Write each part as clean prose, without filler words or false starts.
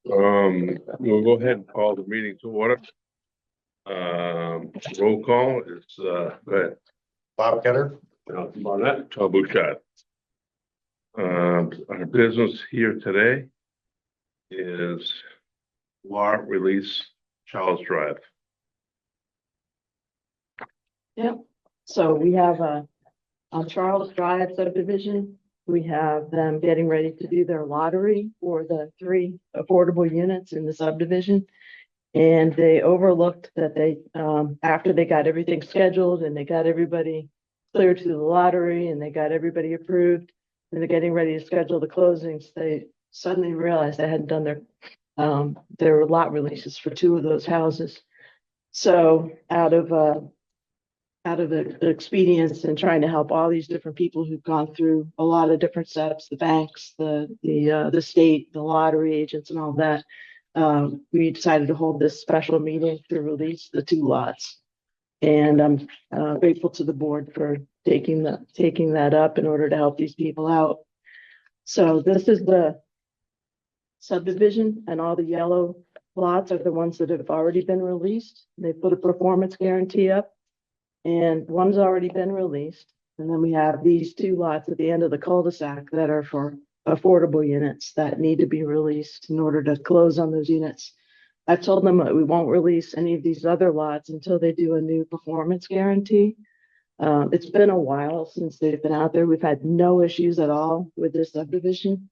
We'll go ahead and call the meeting to order. Roll call is, go ahead. Bob Getter. Barnett, Tom Bouchard. Our business here today is lot release Charles Drive. Yep. So we have on Charles Drive subdivision, we have them getting ready to do their lottery for the 3 affordable units in the subdivision. And they overlooked that they, after they got everything scheduled and they got everybody cleared to the lottery and they got everybody approved, and they're getting ready to schedule the closings, they suddenly realized they hadn't done their lot releases for 2 of those houses. So out of the expedience and trying to help all these different people who've gone through a lot of different steps, the banks, the state, the lottery agents and all that, we decided to hold this special meeting to release the 2 lots. And I'm grateful to the board for taking that up in order to help these people out. So this is the subdivision, and all the yellow lots are the ones that have already been released. They put a performance guarantee up, and one's already been released. And then we have these 2 lots at the end of the cul-de-sac that are for affordable units that need to be released in order to close on those units. I told them that we won't release any of these other lots until they do a new performance guarantee. It's been a while since they've been out there. We've had no issues at all with this subdivision.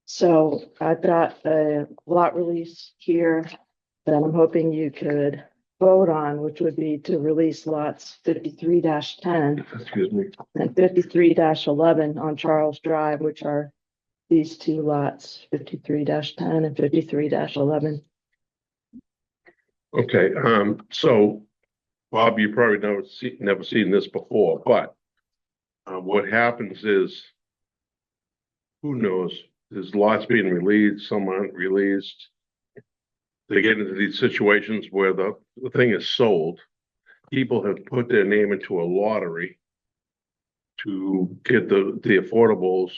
So I've got a lot release here that I'm hoping you could vote on, which would be to release lots 53-10 Excuse me. and 53-11 on Charles Drive, which are these 2 lots, 53-10 and 53-11. Okay, so Bob, you probably never seen this before, but what happens is, who knows, there's lots being released, some aren't released. They get into these situations where the thing is sold. People have put their name into a lottery to get the affordables.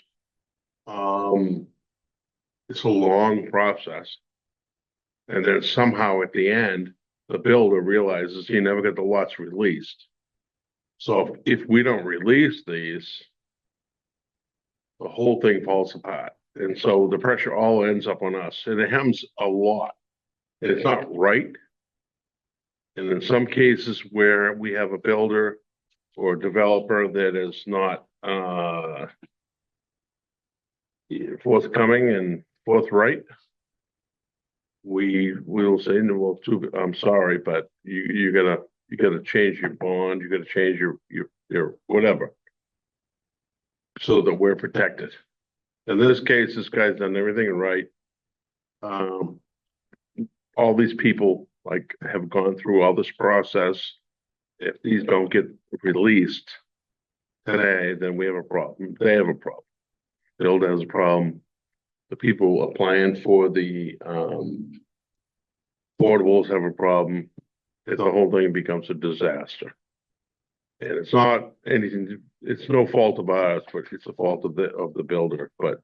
It's a long process. And then somehow at the end, the builder realizes he never got the lots released. So if we don't release these, the whole thing falls apart. And so the pressure all ends up on us, and it happens a lot. And it's not right. And in some cases where we have a builder or developer that is not forthcoming and forthright, we will say, no, well, I'm sorry, but you gotta change your bond, you gotta change your whatever, so that we're protected. In this case, this guy's done everything right. All these people have gone through all this process. If these don't get released today, then we have a problem. They have a problem. The builder has a problem. The people applying for the affordables have a problem. The whole thing becomes a disaster. And it's not anything, it's no fault of ours, but it's the fault of the builder. But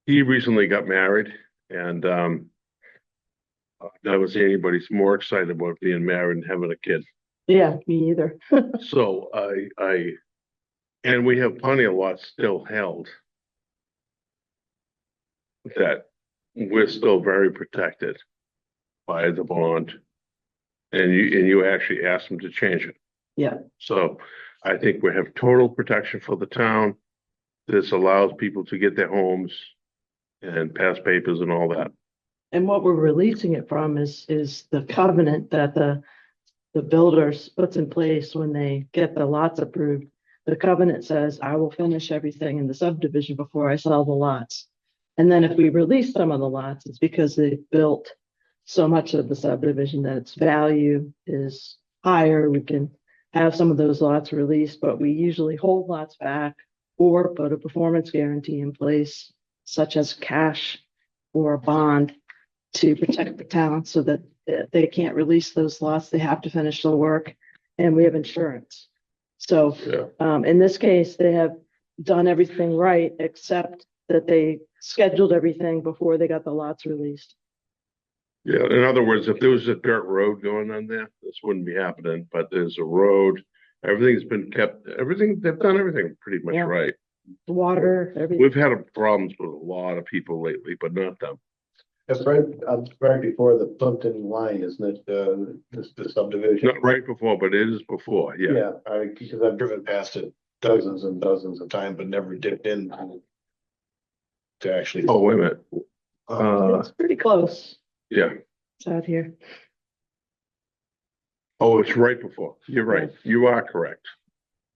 he recently got married, and I've never seen anybody more excited about being married and having a kid. Yeah, me either. So and we have plenty of lots still held that we're still very protected by the bond, and you actually asked them to change it. Yeah. So I think we have total protection for the town. This allows people to get their homes and pass papers and all that. And what we're releasing it from is the covenant that the builders puts in place when they get the lots approved. The covenant says, I will finish everything in the subdivision before I sell the lots. And then if we release some of the lots, it's because they built so much of the subdivision that its value is higher. We can have some of those lots released, but we usually hold lots back or put a performance guarantee in place, such as cash or a bond, to protect the town so that they can't release those lots. They have to finish the work, and we have insurance. So in this case, they have done everything right, except that they scheduled everything before they got the lots released. Yeah, in other words, if there was a dirt road going on there, this wouldn't be happening, but there's a road. Everything's been kept, they've done everything pretty much Yeah. right. Water, everything. We've had problems with a lot of people lately, but not them. That's right, right before the Plimpton line, isn't it, the subdivision? Not right before, but it is before, yeah. Yeah, because I've driven past it dozens and dozens of times, but never dipped in to actually. Oh, wait a minute. It's pretty close. Yeah. It's out here. Oh, it's right before. You're right. You are correct.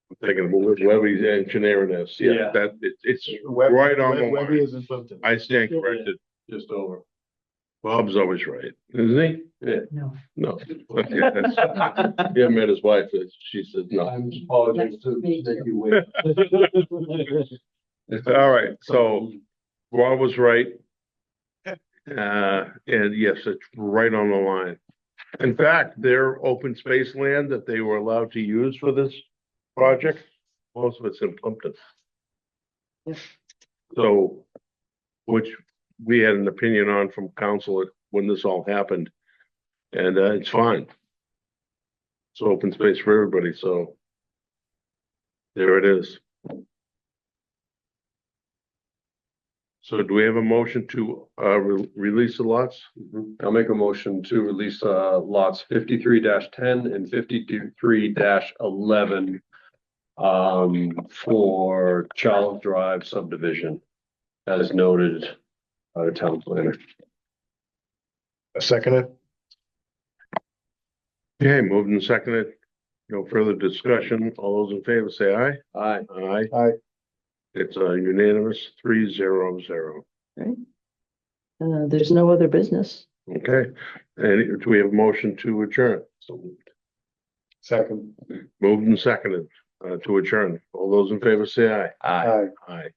I'm thinking of Webby's engineering this. Yeah, Yeah. that, it's right on the Webby line. is in Plimpton, I stand corrected. just over. Bob's always right, isn't he? No. No. Yeah, he met his wife. She said no. I'm apologizing to make you wait. All right, so Bob was right. And yes, it's right on the line. In fact, their open space land that they were allowed to use for this project, most of it's in Plimpton. Yes. So, which we had an opinion on from council when this all happened. And it's fine. It's open space for everybody, so there it is. So do we have a motion to release the lots? I'll make a motion to release lots 53-10 and 53-11 for Charles Drive subdivision, as noted by the town planner. A second. Okay, moved and seconded. No further discussion. All those in favor say aye. Aye. Aye. Aye. It's a unanimous 3-0-0. There's no other business. Okay, and do we have a motion to adjourn? So Second. moved and seconded to adjourn. All those in favor say aye. Aye. Aye.